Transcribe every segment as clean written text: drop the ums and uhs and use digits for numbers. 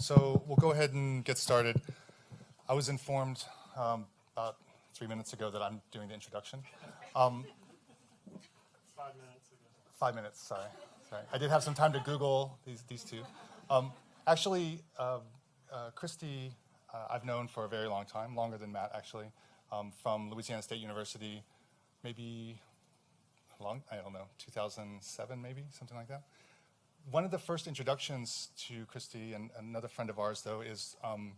So we'll go ahead and get started. I was informed about 3 minutes ago that I'm doing the introduction. 5 minutes ago. 5 minutes, sorry. I did have some time to Google these two. Actually, Kristi, I've known for a very long time, longer than Matt actually, from Louisiana State University, maybe I don't know, 2007 maybe, something like that. One of the first introductions to Kristi, and another friend of ours though, is, and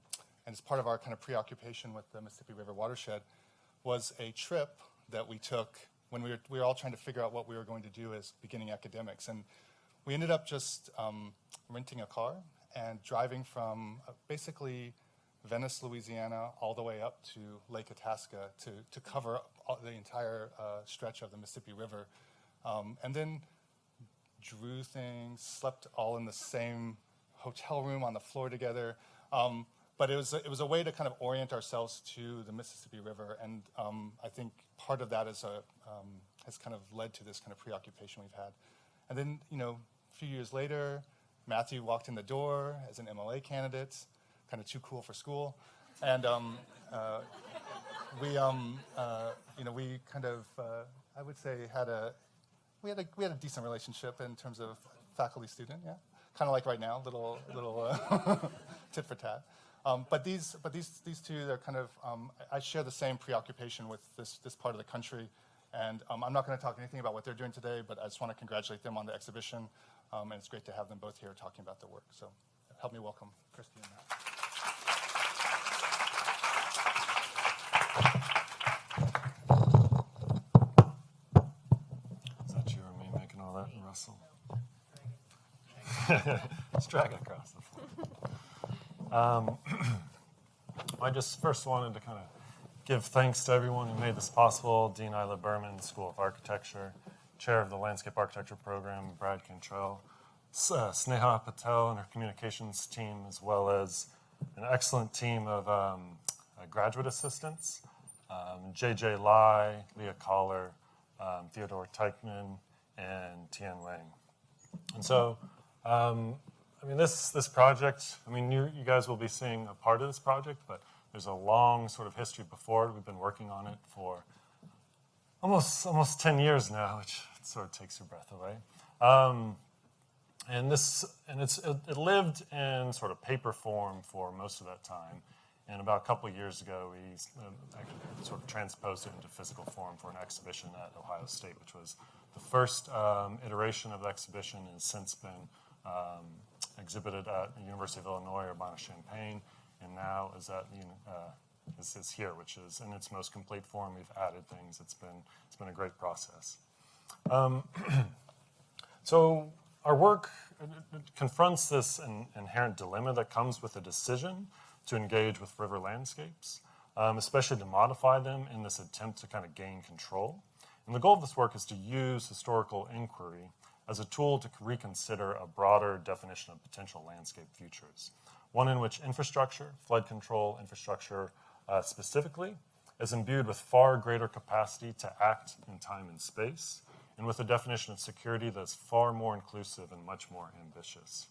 it's part of our kind of preoccupation with the Mississippi River watershed, was a trip that we took when we were all trying to figure out what we were going to do as beginning academics. And we ended up just renting a car and driving from basically Venice, Louisiana, all the way up to Lake Itasca to cover the entire stretch of the Mississippi River. And then drew things, slept all in the same hotel room on the floor together. But it was a way to kind of orient ourselves to the Mississippi River. And I think part of that has kind of led to this kind of preoccupation we've had. And then, a few years later, Matthew walked in the door as an Elmaleh candidate, kind of too cool for school. And we kind of, I would say, we had a decent relationship in terms of faculty-student, yeah, kind of like right now, little tit for tat. But these two, they're kind of, I share the same preoccupation with this part of the country, and I'm not going to talk anything about what they're doing today, but I just want to congratulate them on the exhibition, and it's great to have them both here talking about their work. So help me welcome Kristi and Matt. Russell. Let's drag it across the floor. I just first wanted to kind of give thanks to everyone who made this possible. Dean Isla Berman, School of Architecture, Chair of the Landscape Architecture Program, Brad Cantrell, Sneha Patel and her communications team, as well as an excellent team of graduate assistants, J.J. Lai, Leah Collar, Theodore Teichman, and Tian Wang. And so, this project, you guys will be seeing a part of this project, but there's a long sort of history before it. We've been working on it for almost 10 years now, which sort of takes your breath away. It lived in sort of paper form for most of that time. And about a couple of years ago, we actually sort of transposed it into physical form for an exhibition at Ohio State, which was the first iteration of the exhibition has since been exhibited at the University of Illinois, Urbana-Champaign, and now is at is here, which is in its most complete form. We've added things. It's been a great process. So our work confronts this inherent dilemma that comes with a decision to engage with river landscapes, especially to modify them in this attempt to kind of gain control. And the goal of this work is to use historical inquiry as a tool to reconsider a broader definition of potential landscape futures, one in which infrastructure, flood control infrastructure specifically, is imbued with far greater capacity to act in time and space, and with a definition of security that's far more inclusive and much more ambitious.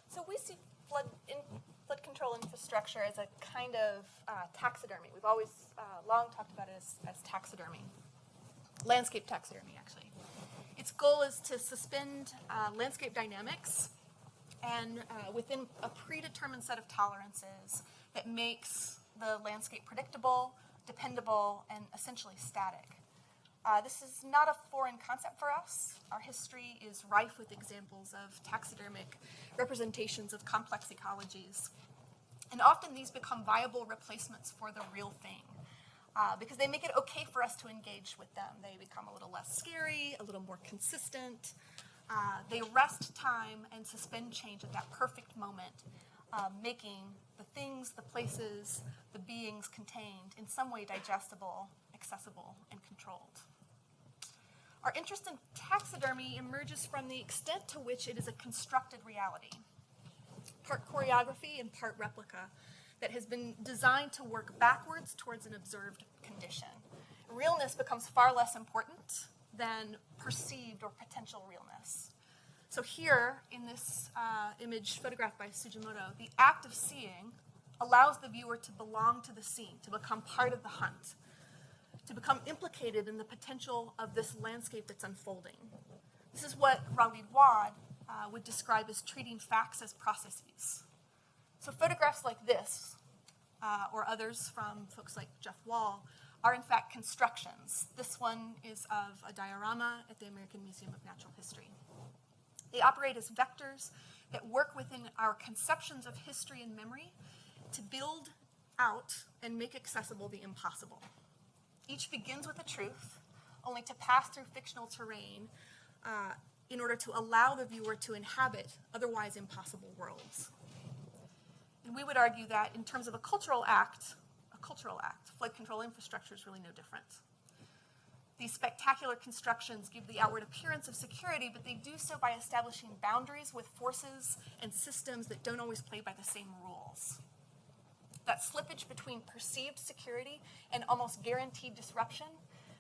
So we see flood control infrastructure as a kind of taxidermy. We've always long talked about it as taxidermy, landscape taxidermy, actually. Its goal is to suspend landscape dynamics and within a predetermined set of tolerances that makes the landscape predictable, dependable, and essentially static. This is not a foreign concept for us. Our history is rife with examples of taxidermic representations of complex ecologies. And often these become viable replacements for the real thing because they make it okay for us to engage with them. They become a little less scary, a little more consistent. They arrest time and suspend change at that perfect moment, making the things, the places, the beings contained in some way digestible, accessible, and controlled. Our interest in taxidermy emerges from the extent to which it is a constructed reality, part choreography and part replica, that has been designed to work backwards towards an observed condition. Realness becomes far less important than perceived or potential realness. So here, in this image photographed by Sugimoto, the act of seeing allows the viewer to belong to the scene, to become part of the hunt, to become implicated in the potential of this landscape that's unfolding. This is what Raoul Wad would describe as treating facts as processes. So photographs like this, or others from folks like Jeff Wall, are in fact constructions. This one is of a diorama at the American Museum of Natural History. They operate as vectors that work within our conceptions of history and memory to build out and make accessible the impossible. Each begins with a truth, only to pass through fictional terrain in order to allow the viewer to inhabit otherwise impossible worlds. And we would argue that in terms of a cultural act, flood control infrastructure is really no different. These spectacular constructions give the outward appearance of security, but they do so by establishing boundaries with forces and systems that don't always play by the same rules. That slippage between perceived security and almost guaranteed disruption,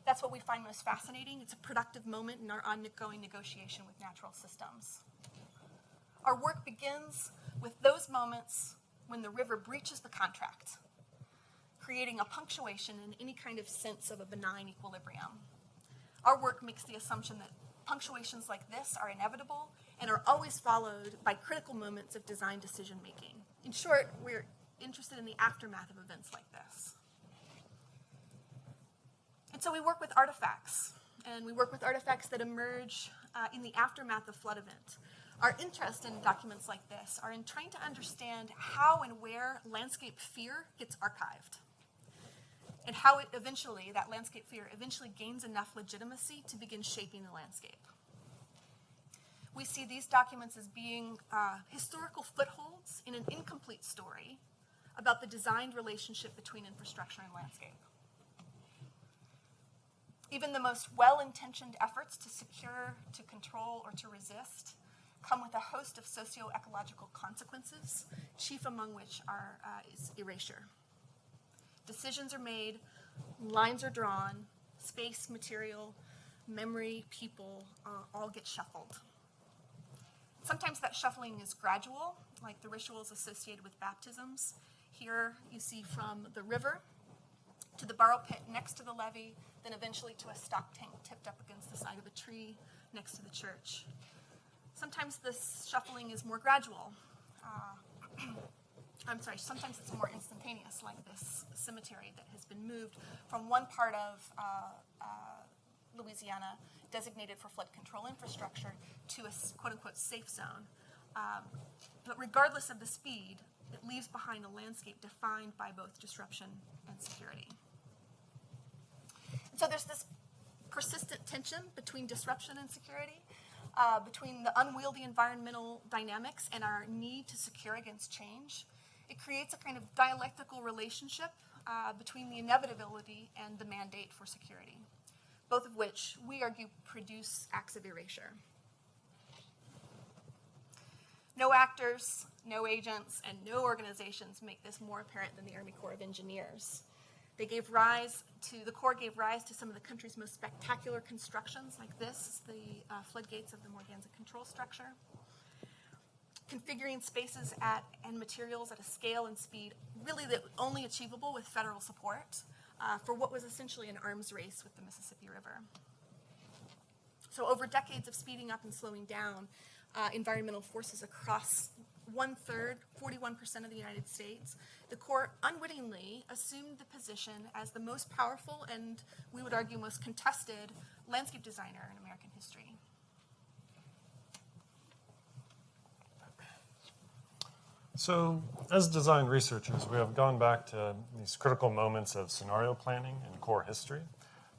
that's what we find most fascinating. It's a productive moment in our ongoing negotiation with natural systems. Our work begins with those moments when the river breaches the contract, creating a punctuation in any kind of sense of a benign equilibrium. Our work makes the assumption that punctuations like this are inevitable and are always followed by critical moments of design decision-making. In short, we're interested in the aftermath of events like this. And so we work with artifacts, and we work with artifacts that emerge in the aftermath of flood event. Our interest in documents like this are in trying to understand how and where landscape fear gets archived, and how that landscape fear eventually gains enough legitimacy to begin shaping the landscape. We see these documents as being historical footholds in an incomplete story about the designed relationship between infrastructure and landscape. Even the most well-intentioned efforts to secure, to control, or to resist come with a host of socio-ecological consequences, chief among which is erasure. Decisions are made, lines are drawn, space, material, memory, people, all get shuffled. Sometimes that shuffling is gradual, like the rituals associated with baptisms. Here you see from the river to the borrow pit next to the levee, then eventually to a stock tank tipped up against the side of a tree next to the church. Sometimes this shuffling is more gradual. Sometimes it's more instantaneous, like this cemetery that has been moved from one part of Louisiana designated for flood control infrastructure to a quote-unquote safe zone. But regardless of the speed, it leaves behind a landscape defined by both disruption and security. And so there's this persistent tension between disruption and security, between the unwieldy environmental dynamics and our need to secure against change. It creates a kind of dialectical relationship between the inevitability and the mandate for security, both of which we argue produce acts of erasure. No actors, no agents, and no organizations make this more apparent than the Army Corps of Engineers. The Corps gave rise to some of the country's most spectacular constructions, like this, the floodgates of the Morganza control structure. Configuring spaces and materials at a scale and speed really that only achievable with federal support for what was essentially an arms race with the Mississippi River. So over decades of speeding up and slowing down, environmental forces across 1/3, 41% of the United States, the Corps unwittingly assumed the position as the most powerful and, we would argue, most contested landscape designer in American history. So, as design researchers, we have gone back to these critical moments of scenario planning in Corps history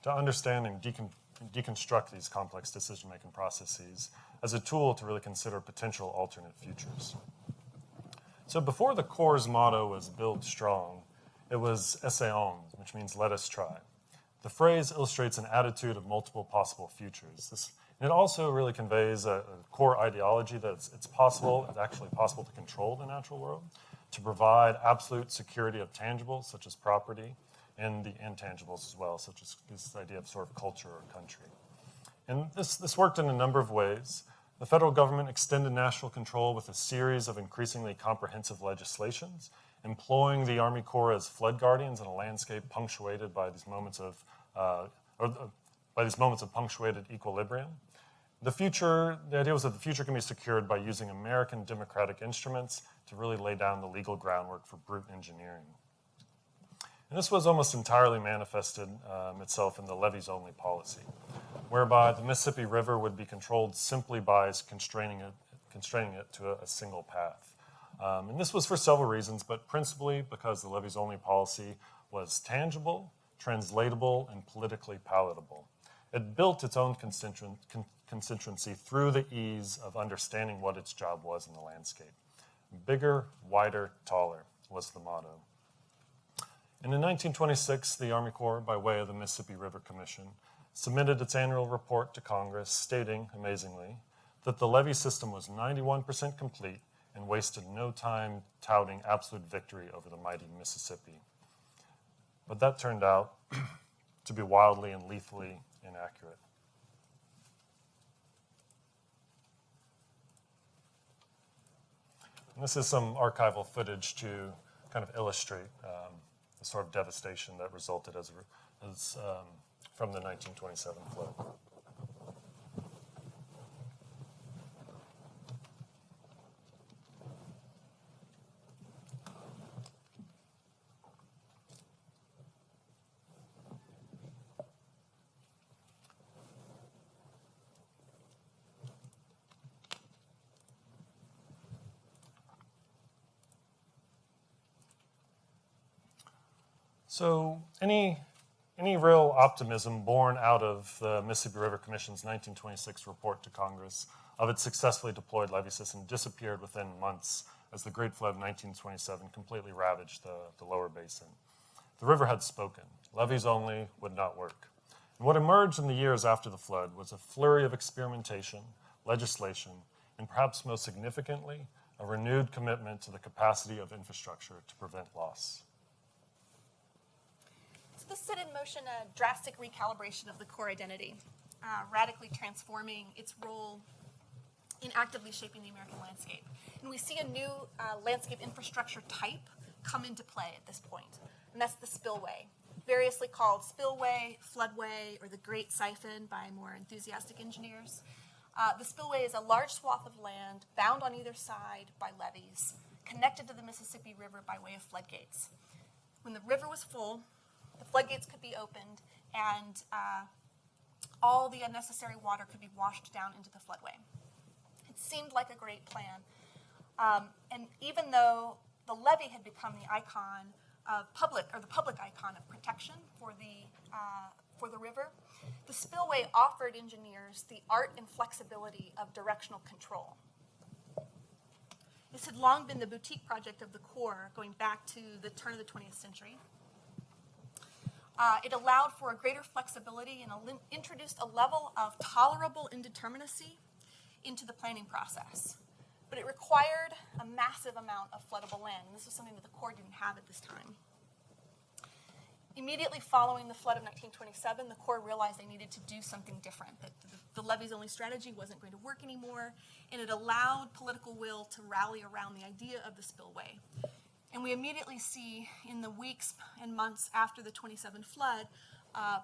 to understand and deconstruct these complex decision-making processes as a tool to really consider potential alternate futures. So before the Corps' motto was build strong, it was essayons, which means let us try. The phrase illustrates an attitude of multiple possible futures. And it also really conveys a core ideology that it's actually possible to control the natural world, to provide absolute security of tangibles, such as property, and the intangibles as well, such as this idea of sort of culture or country. And this worked in a number of ways. The federal government extended national control with a series of increasingly comprehensive legislations, employing the Army Corps as flood guardians in a landscape punctuated by these moments of punctuated equilibrium. The idea was that the future can be secured by using American democratic instruments to really lay down the legal groundwork for brute engineering. And this was almost entirely manifested itself in the levees-only policy, whereby the Mississippi River would be controlled simply by constraining it to a single path. And this was for several reasons, but principally because the levees-only policy was tangible, translatable, and politically palatable. It built its own constituency through the ease of understanding what its job was in the landscape. Bigger, wider, taller was the motto. And in 1926, the Army Corps, by way of the Mississippi River Commission, submitted its annual report to Congress stating, amazingly, that the levee system was 91% complete and wasted no time touting absolute victory over the mighty Mississippi. But that turned out to be wildly and lethally inaccurate. And this is some archival footage to kind of illustrate the sort of devastation that resulted from the 1927 flood. So any real optimism born out of the Mississippi River Commission's 1926 report to Congress of its successfully deployed levee system disappeared within months as the Great Flood of 1927 completely ravaged the lower basin. The river had spoken. Levees only would not work. And what emerged in the years after the flood was a flurry of experimentation, legislation, and perhaps most significantly, a renewed commitment to the capacity of infrastructure to prevent loss. This set in motion a drastic recalibration of the Corps identity, radically transforming its role in actively shaping the American landscape. And we see a new landscape infrastructure type come into play at this point, and that's the spillway, variously called spillway, floodway, or the Great Siphon by more enthusiastic engineers. The spillway is a large swath of land bound on either side by levees, connected to the Mississippi River by way of floodgates. When the river was full, the floodgates could be opened, and all the unnecessary water could be washed down into the floodway. It seemed like a great plan. And even though the levee had become the icon of the public icon of protection for the river, the spillway offered engineers the art and flexibility of directional control. This had long been the boutique project of the Corps, going back to the turn of the 20th century. It allowed for a greater flexibility and introduced a level of tolerable indeterminacy into the planning process. But it required a massive amount of floodable land, and this was something that the Corps didn't have at this time. Immediately following the flood of 1927, the Corps realized they needed to do something different, that the levees-only strategy wasn't going to work anymore, and it allowed political will to rally around the idea of the spillway. And we immediately see in the weeks and months after the 27 flood,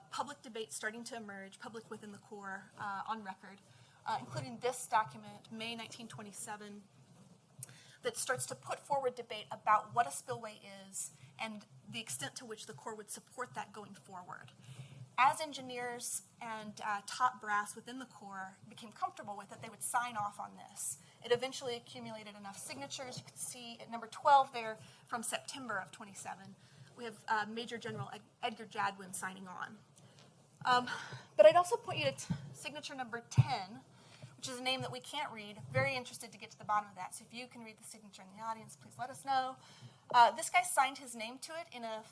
public debate starting to emerge, public within the Corps on record, including this document, May 1927, that starts to put forward debate about what a spillway is and the extent to which the Corps would support that going forward. As engineers and top brass within the Corps became comfortable with it, they would sign off on this. It eventually accumulated enough signatures. You can see at number 12 there from September of 27. We have Major General Edgar Jadwin signing on. But I'd also point you to signature number 10, which is a name that we can't read. Very interested to get to the bottom of that. So if you can read the signature in the audience, please let us know. This guy signed his name to it in a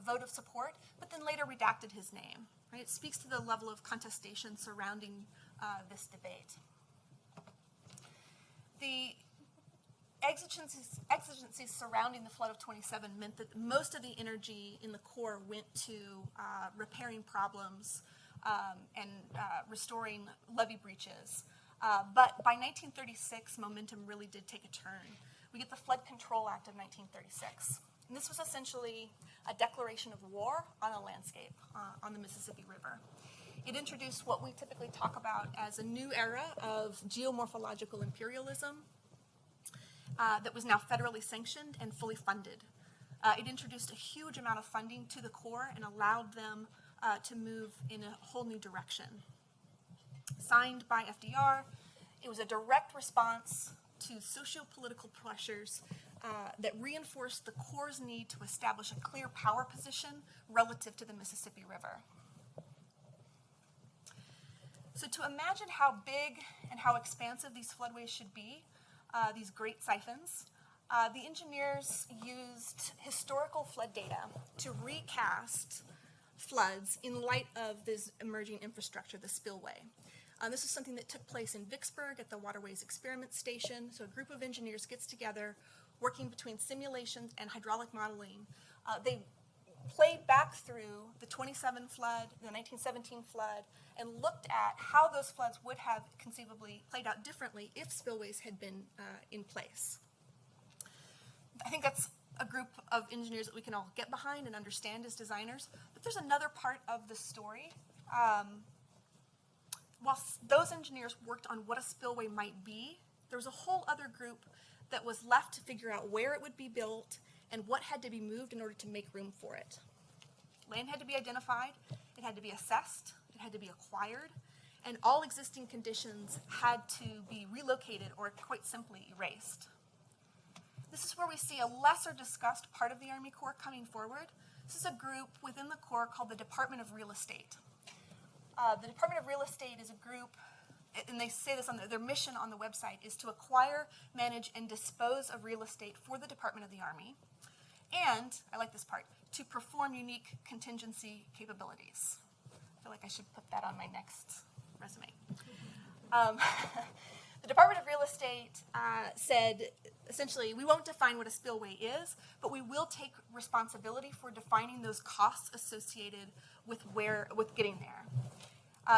vote of support, but then later redacted his name. Right? It speaks to the level of contestation surrounding this debate. The exigencies surrounding the flood of 27 meant that most of the energy in the Corps went to repairing problems and restoring levee breaches. But by 1936, momentum really did take a turn. We get the Flood Control Act of 1936. And this was essentially a declaration of war on a landscape on the Mississippi River. It introduced what we typically talk about as a new era of geomorphological imperialism that was now federally sanctioned and fully funded. It introduced a huge amount of funding to the Corps and allowed them to move in a whole new direction. Signed by FDR, it was a direct response to socio-political pressures that reinforced the Corps' need to establish a clear power position relative to the Mississippi River. So to imagine how big and how expansive these floodways should be, these great siphons, the engineers used historical flood data to recast floods in light of this emerging infrastructure, the spillway. This is something that took place in Vicksburg at the Waterways Experiment Station. So a group of engineers gets together, working between simulations and hydraulic modeling. They played back through the 27 flood, the 1917 flood, and looked at how those floods would have conceivably played out differently if spillways had been in place. I think that's a group of engineers that we can all get behind and understand as designers. But there's another part of the story. While those engineers worked on what a spillway might be, there was a whole other group that was left to figure out where it would be built and what had to be moved in order to make room for it. Land had to be identified, it had to be assessed, it had to be acquired, and all existing conditions had to be relocated or quite simply erased. This is where we see a lesser discussed part of the Army Corps coming forward. This is a group within the Corps called the Department of Real Estate. The Department of Real Estate is a group, and they say this on their mission on the website, is to acquire, manage, and dispose of real estate for the Department of the Army. And, I like this part, to perform unique contingency capabilities. I feel like I should put that on my next resume. The Department of Real Estate said, essentially, we won't define what a spillway is, but we will take responsibility for defining those costs associated with getting there.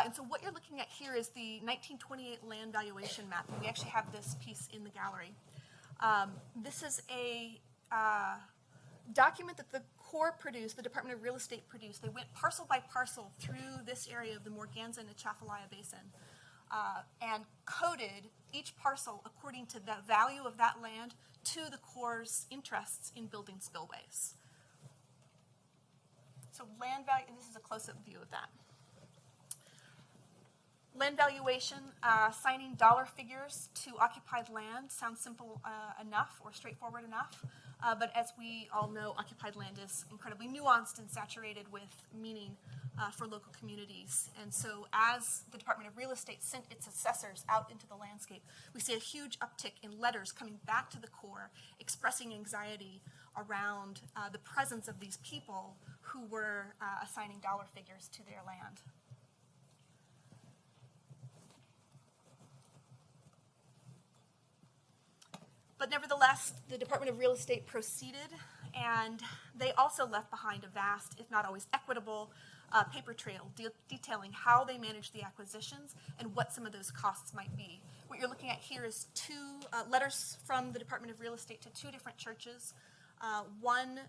And so what you're looking at here is the 1928 Land Valuation Map. And we actually have this piece in the gallery. This is a document that the Corps produced, the Department of Real Estate produced. They went parcel by parcel through this area of the Morganza and Atchafalaya Basin and coded each parcel according to the value of that land to the Corps' interests in building spillways. So land value, and this is a close-up view of that. Land valuation, assigning dollar figures to occupied land sounds simple enough or straightforward enough, but as we all know, occupied land is incredibly nuanced and saturated with meaning for local communities. And so as the Department of Real Estate sent its assessors out into the landscape, we see a huge uptick in letters coming back to the Corps expressing anxiety around the presence of these people who were assigning dollar figures to their land. But nevertheless, the Department of Real Estate proceeded, and they also left behind a vast, if not always equitable, paper trail detailing how they managed the acquisitions and what some of those costs might be. What you're looking at here is two letters from the Department of Real Estate to two different churches, one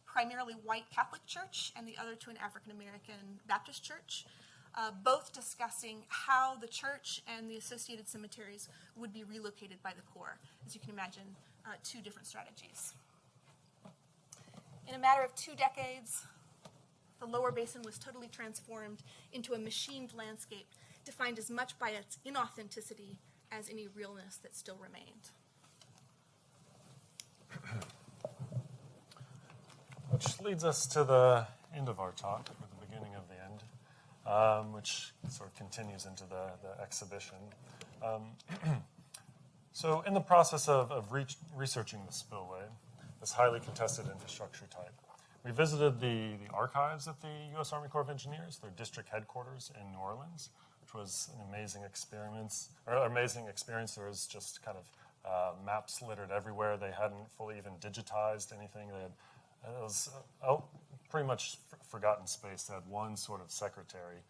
primarily white Catholic church and the other to an African American Baptist church. Both discussing how the church and the associated cemeteries would be relocated by the Corps. As you can imagine, two different strategies. In a matter of 2 decades, the lower basin was totally transformed into a machined landscape defined as much by its inauthenticity as any realness that still remained. Which leads us to the end of our talk, or the beginning of the end. Which sort of continues into the exhibition. So in the process of researching the spillway, this highly contested infrastructure type, we visited the archives at the U.S. Army Corps of Engineers, their district headquarters in New Orleans, which was an amazing experience. There was just kind of maps littered everywhere. They hadn't fully even digitized anything. It was pretty much forgotten space. They had one sort of secretary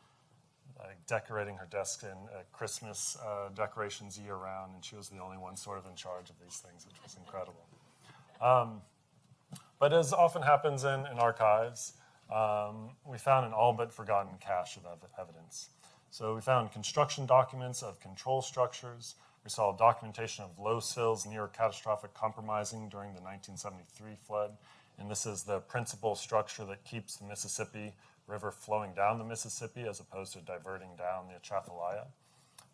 decorating her desk in Christmas decorations year round, and she was the only one sort of in charge of these things, which was incredible. But as often happens in archives, we found an all but forgotten cache of evidence. So we found construction documents of control structures. We saw documentation of low sills near catastrophic compromising during the 1973 flood. And this is the principal structure that keeps the Mississippi River flowing down the Mississippi as opposed to diverting down the Atchafalaya,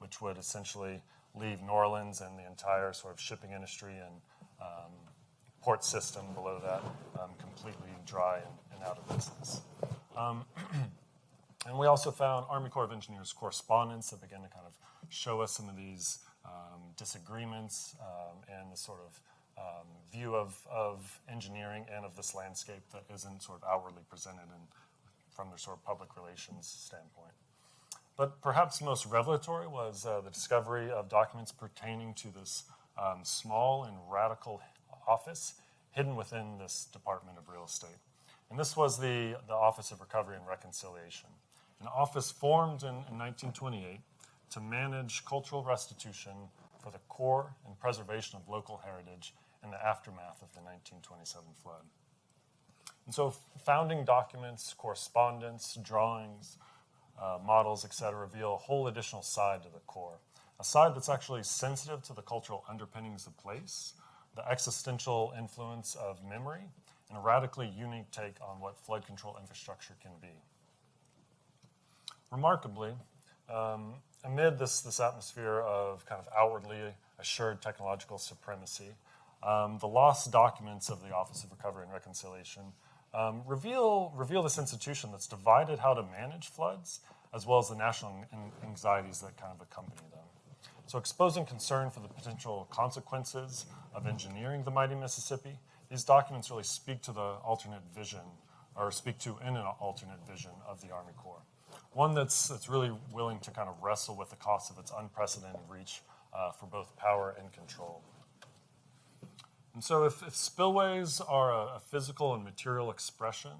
which would essentially leave New Orleans and the entire sort of shipping industry and port system below that completely dry and out of business. And we also found Army Corps of Engineers correspondence that began to kind of show us some of these disagreements and the sort of view of engineering and of this landscape that isn't sort of outwardly presented from their sort of public relations standpoint. But perhaps most revelatory was the discovery of documents pertaining to this small and radical office hidden within this Department of Real Estate. And this was the Office of Recovery and Reconciliation, an office formed in 1928 to manage cultural restitution for the core and preservation of local heritage in the aftermath of the 1927 flood. And so founding documents, correspondence, drawings, models, et cetera, reveal a whole additional side to the Corps, a side that's actually sensitive to the cultural underpinnings of place, the existential influence of memory, and a radically unique take on what flood control infrastructure can be. Remarkably, amid this atmosphere of kind of outwardly assured technological supremacy, the lost documents of the Office of Recovery and Reconciliation reveal this institution that's divided how to manage floods, as well as the national anxieties that kind of accompany them. So exposing concern for the potential consequences of engineering the mighty Mississippi, these documents really speak to the alternate vision, or speak to in an alternate vision of the Army Corps. One that's really willing to kind of wrestle with the cost of its unprecedented reach for both power and control. And so if spillways are a physical and material expression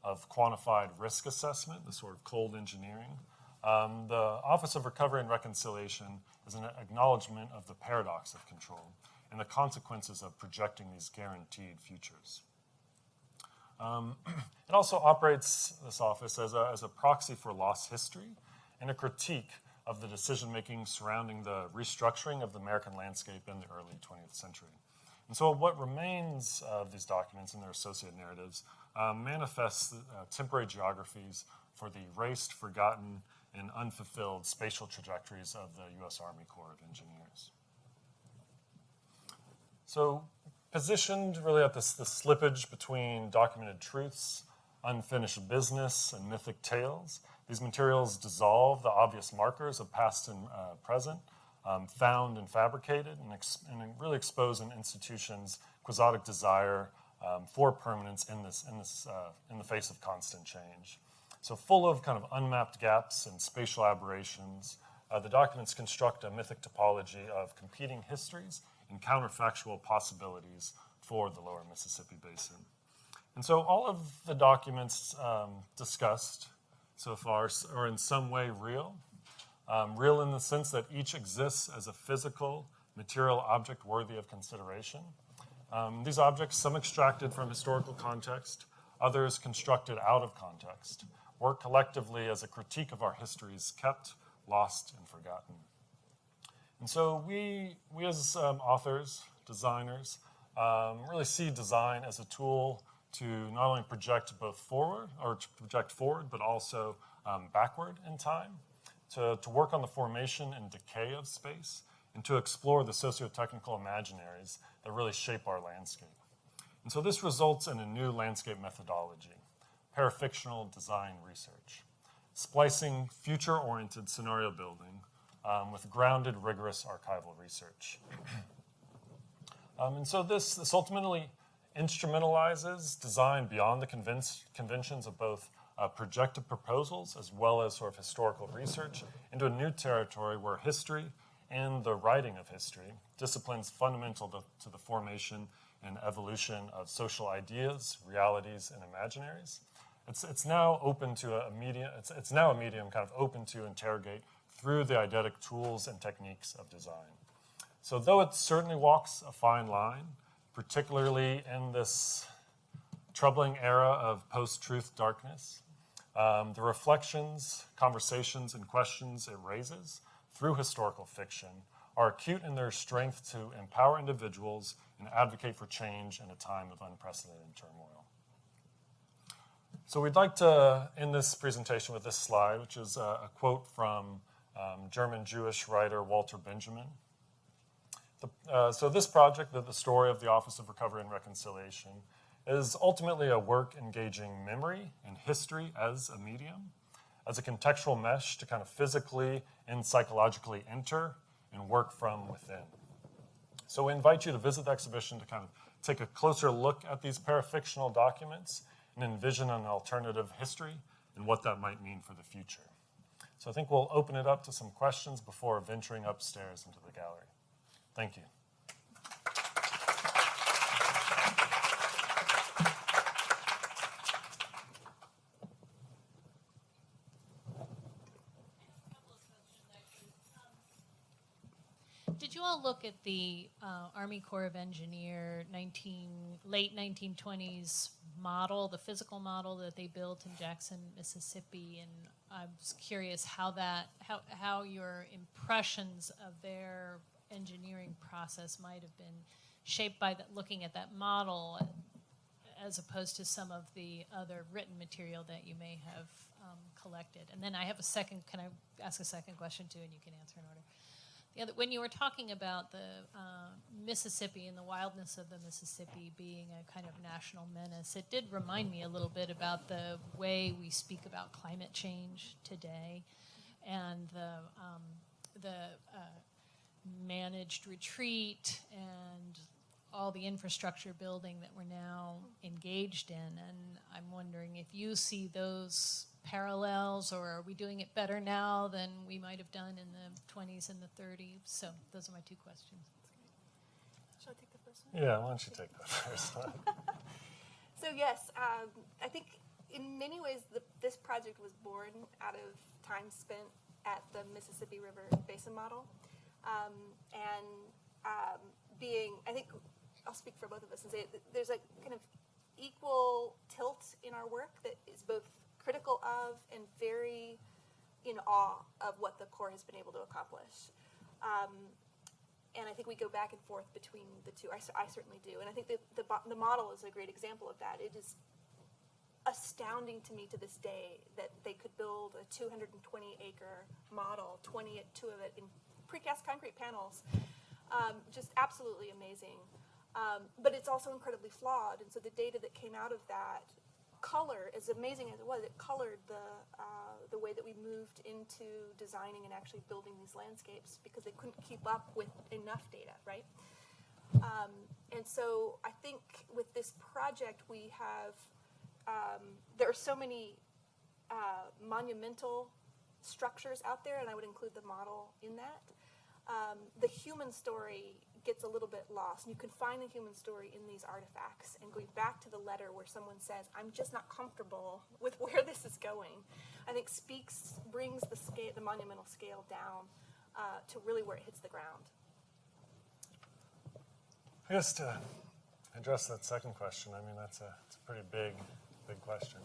of quantified risk assessment, the sort of cold engineering, the Office of Recovery and Reconciliation is an acknowledgement of the paradox of control and the consequences of projecting these guaranteed futures. It also operates, this office, as a proxy for lost history and a critique of the decision-making surrounding the restructuring of the American landscape in the early 20th century. And so what remains of these documents and their associated narratives manifests temporary geographies for the erased, forgotten, and unfulfilled spatial trajectories of the U.S. Army Corps of Engineers. So positioned really at the slippage between documented truths, unfinished business, and mythic tales, these materials dissolve the obvious markers of past and present, found and fabricated, and really expose an institution's quixotic desire for permanence in the face of constant change. So full of kind of unmapped gaps and spatial aberrations, the documents construct a mythic topology of competing histories and counterfactual possibilities for the Lower Mississippi Basin. And so all of the documents discussed so far are in some way real. Real in the sense that each exists as a physical, material object worthy of consideration. These objects, some extracted from historical context, others constructed out of context, work collectively as a critique of our histories kept, lost, and forgotten. And so we as authors, designers, really see design as a tool to not only project both forward, or to project forward, but also backward in time, to work on the formation and decay of space, and to explore the socio-technical imaginaries that really shape our landscape. And so this results in a new landscape methodology, parafictional design research, splicing future-oriented scenario building with grounded, rigorous archival research. And so this ultimately instrumentalizes design beyond the conventions of both projective proposals as well as sort of historical research into a new territory where history and the writing of history, disciplines fundamental to the formation and evolution of social ideas, realities, and imaginaries, it's now open to a medium. It's now a medium kind of open to interrogate through the eidetic tools and techniques of design. So though it certainly walks a fine line, particularly in this troubling era of post-truth darkness, the reflections, conversations, and questions it raises through historical fiction are acute in their strength to empower individuals and advocate for change in a time of unprecedented turmoil. So we'd like to end this presentation with this slide, which is a quote from German Jewish writer Walter Benjamin. So this project, the story of the Office of Recovery and Reconciliation, is ultimately a work engaging memory and history as a medium, as a contextual mesh to kind of physically and psychologically enter and work from within. So we invite you to visit the exhibition to kind of take a closer look at these parafictional documents and envision an alternative history and what that might mean for the future. So I think we'll open it up to some questions before venturing upstairs into the gallery. Thank you. Did you all look at the Army Corps of Engineer late 1920s model, the physical model that they built in Jackson, Mississippi? And I was curious how your impressions of their engineering process might have been shaped by looking at that model as opposed to some of the other written material that you may have collected. And then I have can I ask a second question too, and you can answer in order? When you were talking about the Mississippi and the wildness of the Mississippi being a kind of national menace, it did remind me a little bit about the way we speak about climate change today and the managed retreat and all the infrastructure building that we're now engaged in. And I'm wondering if you see those parallels, or are we doing it better now than we might have done in the 20s and the 30s? So those are my two questions. Shall I take the first one? Yeah, why don't you take that first one? So yes, I think in many ways this project was born out of time spent at the Mississippi River Basin model. I think I'll speak for both of us and say that there's a kind of equal tilt in our work that is both critical of and very in awe of what the Corps has been able to accomplish. And I think we go back and forth between the two. I certainly do. And I think the model is a great example of that. It is astounding to me to this day that they could build a 220-acre model, 22 of it in precast concrete panels. Just absolutely amazing. But it's also incredibly flawed. And so the data that came out of that color, as amazing as it was, it colored the way that we moved into designing and actually building these landscapes because they couldn't keep up with enough data, right? And so I think with this project we have, there are so many monumental structures out there, and I would include the model in that. The human story gets a little bit lost. And you can find the human story in these artifacts. And going back to the letter where someone says, I'm just not comfortable with where this is going, I think brings the monumental scale down to really where it hits the ground. I guess to address that second question, I mean, it's a pretty big question.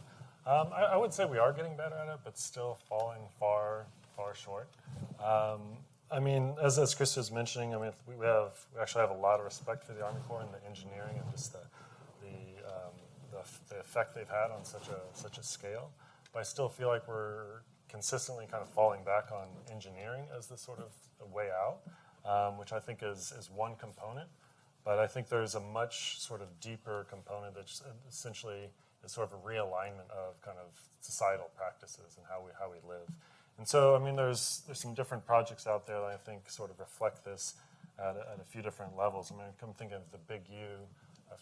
I would say we are getting better at it, but still falling far short. I mean, as Kristi was mentioning, I mean, we actually have a lot of respect for the Army Corps and the engineering and just the effect they've had on such a scale. But I still feel like we're consistently kind of falling back on engineering as the sort of the way out, which I think is one component. But I think there's a much sort of deeper component that essentially is sort of a realignment of kind of societal practices and how we live. And so, I mean, there's some different projects out there that I think sort of reflect this at a few different levels. I mean, come think of the Big U,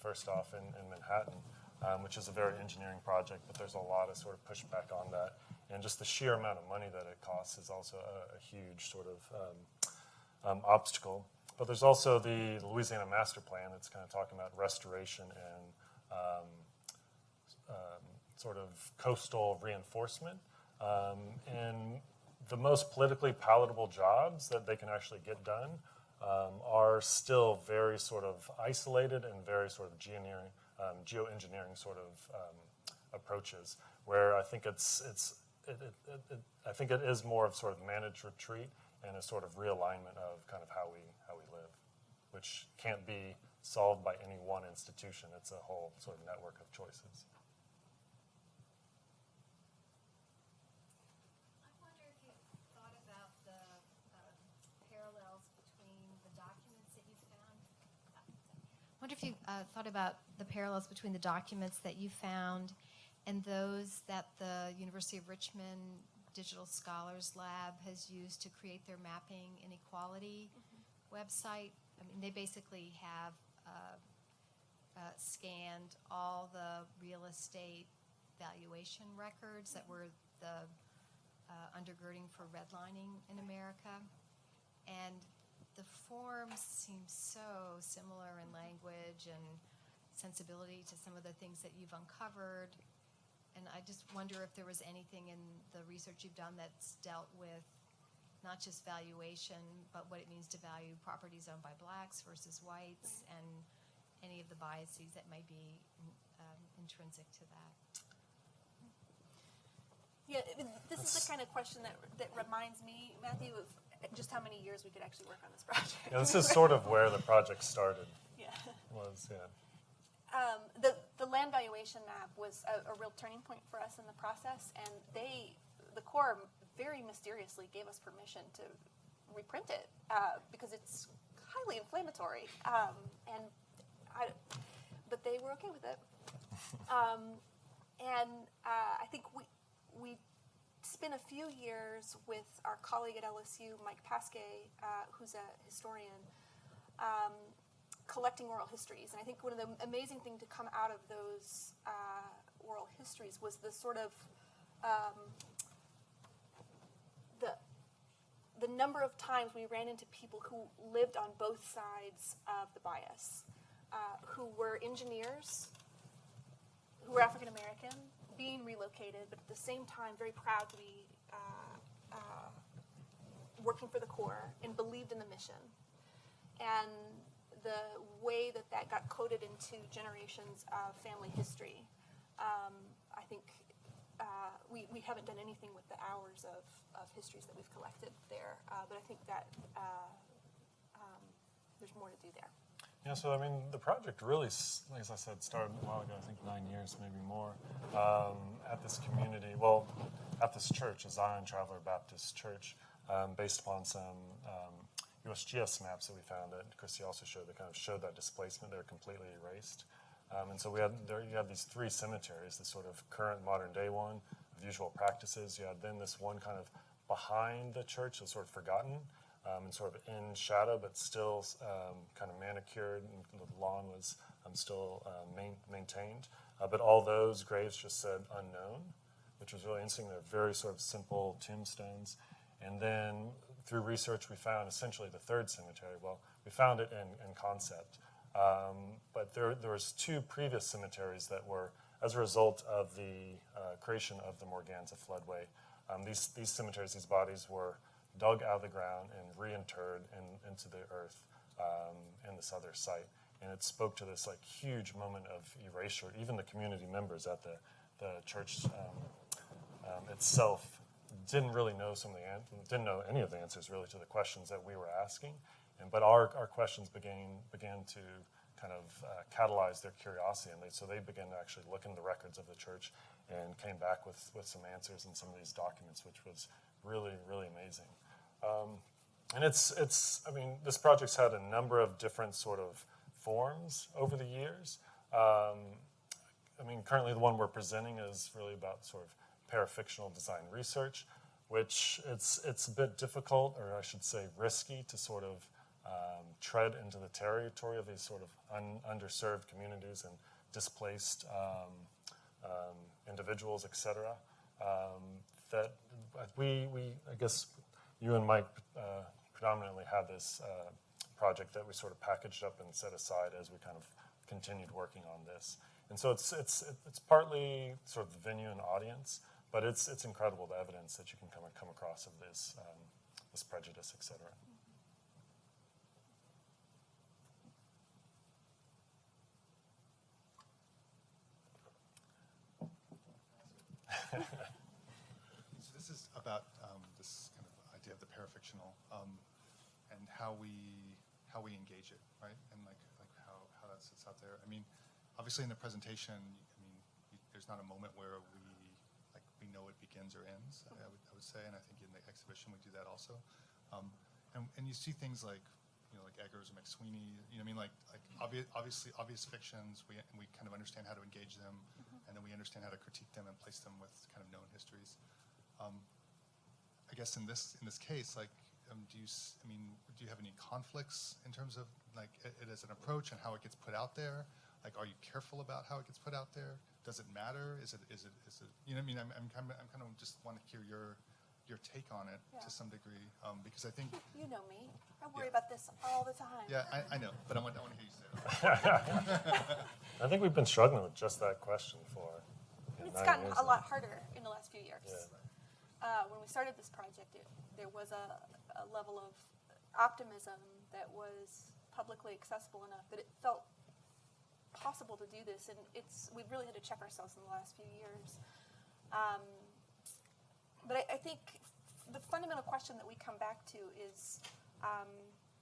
first off, in Manhattan, which is a very engineering project, but there's a lot of sort of pushback on that. And just the sheer amount of money that it costs is also a huge sort of obstacle. But there's also the Louisiana Master Plan that's kind of talking about restoration and sort of coastal reinforcement. And the most politically palatable jobs that they can actually get done are still very sort of isolated and very sort of geoengineering sort of approaches, where I think I think it is more of sort of managed retreat and a sort of realignment of kind of how we live, which can't be solved by any one institution. It's a whole sort of network of choices. I wonder if you thought about the parallels between the documents that you found. I wonder if you thought about the parallels between the documents that you found and those that the University of Richmond Digital Scholars Lab has used to create their mapping inequality website. I mean, they basically have scanned all the real estate valuation records that were the undergirding for redlining in America. And the forms seem so similar in language and sensibility to some of the things that you've uncovered. And I just wonder if there was anything in the research you've done that's dealt with not just valuation, but what it means to value properties owned by blacks versus whites, and any of the biases that might be intrinsic to that. Yeah, this is the kind of question that reminds me, Matthew, of just how many years we could actually work on this project. Yeah, this is sort of where the project started. Yeah. The Land Valuation Map was a real turning point for us in the process, and the Corps very mysteriously gave us permission to reprint it because it's highly inflammatory, but they were okay with it. I think we spent a few years with our colleague at LSU, Mike Pasquet, who's a historian, collecting oral histories. And I think one of the amazing things to come out of those oral histories was the sort of the number of times we ran into people who lived on both sides of the bias, who were engineers, who were African American, being relocated, but at the same time very proud to be working for the Corps and believed in the mission. And the way that got coded into generations of family history, I think we haven't done anything with the hours of histories that we've collected there, but I think that there's more to do there. Yeah, so I mean, the project really, like as I said, started a while ago, I think 9 years, maybe more, at this community, at this church, a Zion Traveler Baptist Church, based upon some USGS maps that we found that Kristi also showed that kind of showed that displacement. They were completely erased. And so you had these three cemeteries, this sort of current modern day one of usual practices. You had then this one kind of behind the church, was sort of forgotten, and sort of in shadow, but still kind of manicured, and the lawn was still maintained. But all those graves just said unknown, which was really interesting. They're very sort of simple tombstones. And then through research, we found essentially the third cemetery. Well, we found it in concept. But there was two previous cemeteries that were, as a result of the creation of the Morganza floodway, these cemeteries, these bodies were dug out of the ground and reinterred into the earth in this other site. And it spoke to this like huge moment of erasure. Even the community members at the church itself didn't really know didn't know any of the answers really to the questions that we were asking. But our questions began to kind of catalyze their curiosity, and so they began to actually look in the records of the church and came back with some answers in some of these documents, which was really, really amazing. And I mean, this project's had a number of different sort of forms over the years. I mean, currently the one we're presenting is really about sort of parafictional design research, which it's a bit difficult, or I should say risky, to sort of tread into the territory of these sort of underserved communities and displaced individuals, et cetera. That I guess you and Mike predominantly had this project that we sort of packaged up and set aside as we kind of continued working on this. And so it's partly sort of the venue and audience, but it's incredible the evidence that you can come across of this prejudice, et cetera. So this is about this kind of idea of the parafictional and how we engage it, right? And like how that sits out there. I mean, obviously in the presentation, there's not a moment where we know it begins or ends. I would say, and I think in the exhibition we do that also. And you see things like like Eggers or McSweeney. Obvious fictions. We kind of understand how to engage them, and then we understand how to critique them and place them with kind of known histories. I guess in this case, do you have any conflicts in terms of it as an approach and how it gets put out there? Are you careful about how it gets put out there? Does it matter? Is it? I'm kind of just want to hear your take on it to some degree, because I think You know me. I worry about this all the time. yeah, I know, but I want to hear you say that. I think we've been struggling with just that question for It's 9 gotten years a now. lot harder in the last few years. Yeah. When we started this project, there was a level of optimism that was publicly accessible enough that it felt possible to do this, and we've really had to check ourselves in the last few years. But I think the fundamental question that we come back to is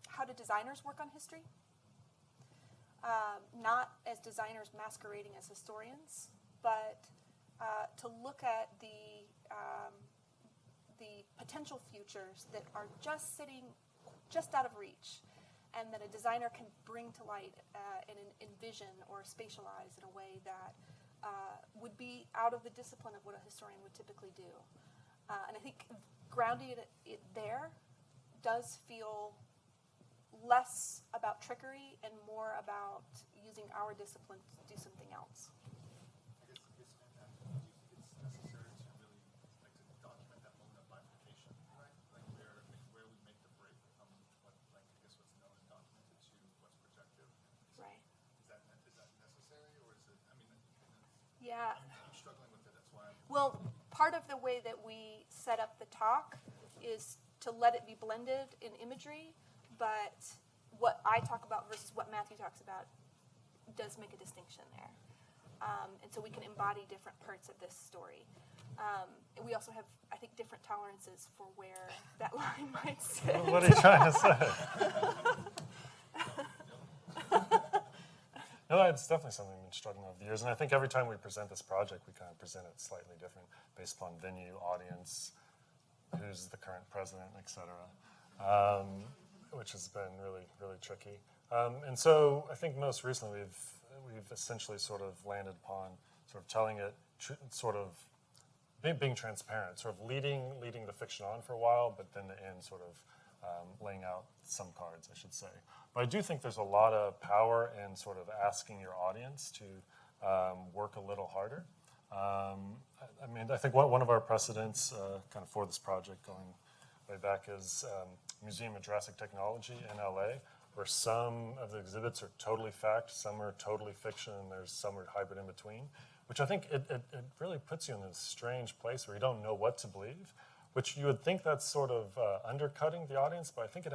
how do designers work on history? Not as designers masquerading as historians, but to look at the potential futures that are just sitting just out of reach, and that a designer can bring to light and envision or spatialize in a way that would be out of the discipline of what a historian would typically do. And I think grounding it there does feel less about trickery and more about using our discipline to do something else. I guess do you think it's necessary to really to document that moment of bifurcation, right? Where we make the break from what's known and documented to what's projective. Right. Is that necessary, or is it? Yeah. I'm struggling with it. That's why. Well, part of the way that we set up the talk is to let it be blended in imagery, but what I talk about versus what Matthew talks about does make a distinction there. And so we can embody different parts of this story. We also have, I think, different tolerances for where that line might sit. What are you trying to say? No, it's definitely something we've been struggling with over the years, and I think every time we present this project, we kind of present it slightly different based upon venue, audience, who's the current president, et cetera, which has been really, really tricky. And so I think most recently we've essentially sort of landed upon sort of telling it, sort of being transparent, sort of leading the fiction on for a while, but then the end sort of laying out some cards, I should say. But I do think there's a lot of power in sort of asking your audience to work a little harder. I think one of our precedents kind of for this project going way back is Museum of Jurassic Technology in LA, where some of the exhibits are totally fact, some are totally fiction, and there's some are hybrid in between, which I think it really puts you in this strange place where you don't know what to believe, which you would think that's sort of undercutting the audience, but I think it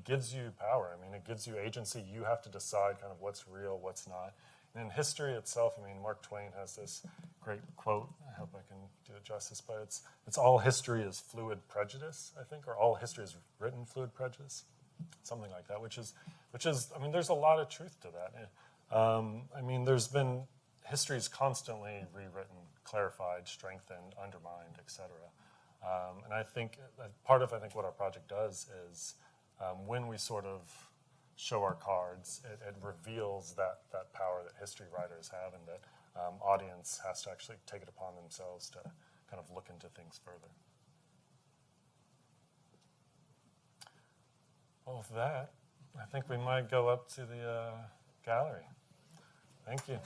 gives you power. It gives you agency. You have to decide kind of what's real, what's not. And in history itself, Mark Twain has this great quote, I hope I can do it justice, but it's all history is fluid prejudice, I think, or all history is written fluid prejudice, something like that, which is there's a lot of truth to that. There's been history's constantly rewritten, clarified, strengthened, undermined, etc. And I think part of what our project does is when we sort of show our cards, it reveals that power that history writers have, and that audience has to actually take it upon themselves to kind of look into things further. Well, with that, I think we might go up to the gallery. Thank you.